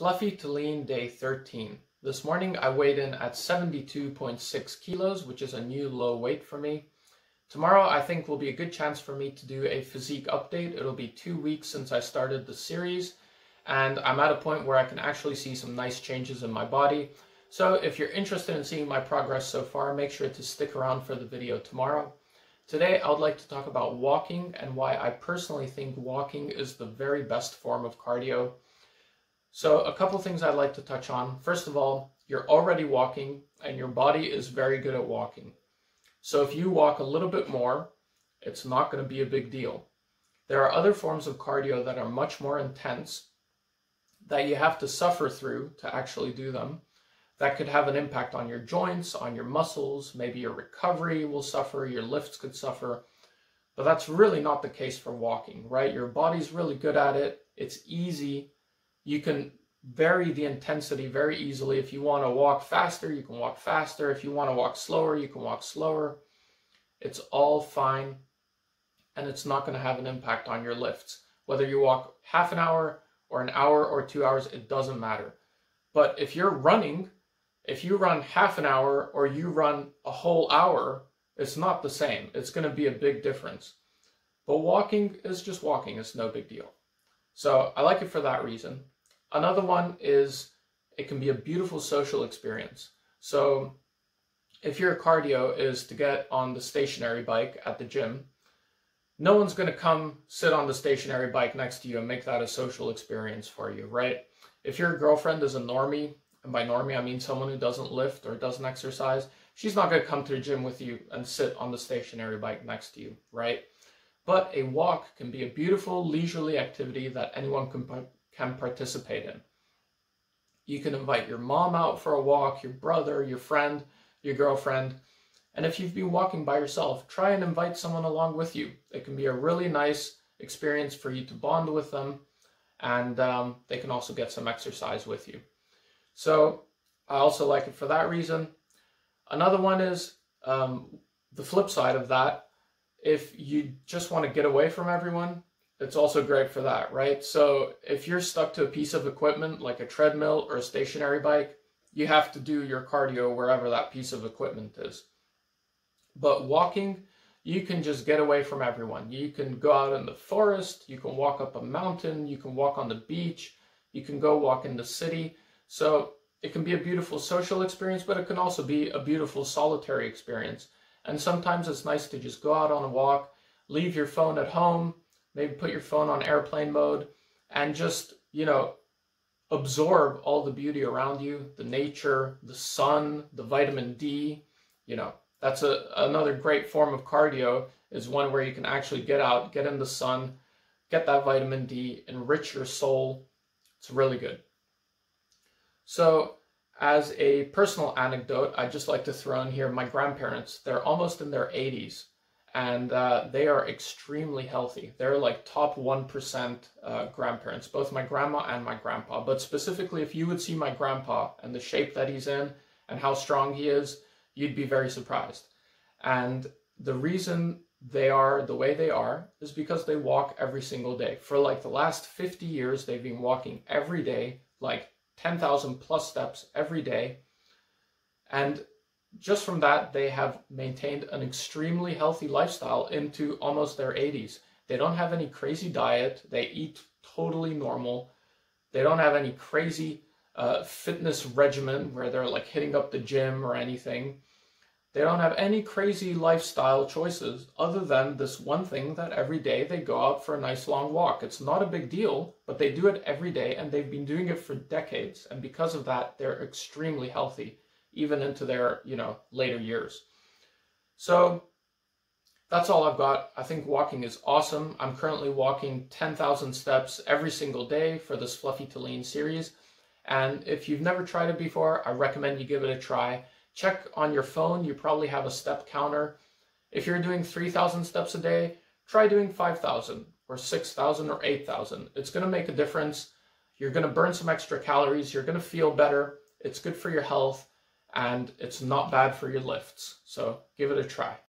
Fluffy to Lean Day 13. This morning I weighed in at 72.6 kilos, which is a new low weight for me. Tomorrow I think will be a good chance for me to do a physique update. It'll be 2 weeks since I started the series, and I'm at a point where I can actually see some nice changes in my body. So if you're interested in seeing my progress so far, make sure to stick around for the video tomorrow. Today I would like to talk about walking and why I personally think walking is the very best form of cardio. So a couple things I'd like to touch on. First of all, you're already walking and your body is very good at walking. So if you walk a little bit more, it's not going to be a big deal. There are other forms of cardio that are much more intense that you have to suffer through to actually do them. That could have an impact on your joints, on your muscles, maybe your recovery will suffer, your lifts could suffer. But that's really not the case for walking, right? Your body's really good at it. It's easy. You can vary the intensity very easily. If you want to walk faster, you can walk faster. If you want to walk slower, you can walk slower. It's all fine, and it's not going to have an impact on your lifts. Whether you walk half an hour or an hour or 2 hours, it doesn't matter. But if you're running, if you run half an hour or you run a whole hour, it's not the same. It's going to be a big difference. But walking is just walking. It's no big deal. So I like it for that reason. Another one is it can be a beautiful social experience. So if your cardio is to get on the stationary bike at the gym, no one's going to come sit on the stationary bike next to you and make that a social experience for you, right? If your girlfriend is a normie, and by normie I mean someone who doesn't lift or doesn't exercise, she's not going to come to the gym with you and sit on the stationary bike next to you, right? But a walk can be a beautiful leisurely activity that anyone can participate in. You can invite your mom out for a walk, your brother, your friend, your girlfriend. And if you've been walking by yourself, try and invite someone along with you. It can be a really nice experience for you to bond with them, and they can also get some exercise with you. So I also like it for that reason. Another one is the flip side of that. If you just want to get away from everyone, it's also great for that, right? So if you're stuck to a piece of equipment like a treadmill or a stationary bike, you have to do your cardio wherever that piece of equipment is. But walking, you can just get away from everyone. You can go out in the forest, you can walk up a mountain, you can walk on the beach, you can go walk in the city. So it can be a beautiful social experience, but it can also be a beautiful solitary experience. And sometimes it's nice to just go out on a walk, leave your phone at home, maybe put your phone on airplane mode, and just, absorb all the beauty around you, the nature, the sun, the vitamin D. That's another great form of cardio, is one where you can actually get out, get in the sun, get that vitamin D, enrich your soul. It's really good. So as a personal anecdote, I'd just like to throw in here my grandparents. They're almost in their 80s, and they are extremely healthy. They're like top 1% grandparents, both my grandma and my grandpa. But specifically, if you would see my grandpa and the shape that he's in and how strong he is, you'd be very surprised. And the reason they are the way they are is because they walk every single day. For like the last 50 years, they've been walking every day, like 10,000 plus steps every day. And just from that, they have maintained an extremely healthy lifestyle into almost their 80s. They don't have any crazy diet. They eat totally normal. They don't have any crazy fitness regimen where they're like hitting up the gym or anything. They don't have any crazy lifestyle choices other than this one thing that every day they go out for a nice long walk. It's not a big deal, but they do it every day, and they've been doing it for decades. And because of that, they're extremely healthy, even into their, later years. So that's all I've got. I think walking is awesome. I'm currently walking 10,000 steps every single day for this Fluffy to Lean series. And if you've never tried it before, I recommend you give it a try. Check on your phone. You probably have a step counter. If you're doing 3,000 steps a day, try doing 5,000 or 6,000 or 8,000. It's going to make a difference. You're going to burn some extra calories. You're going to feel better. It's good for your health, and it's not bad for your lifts. So give it a try.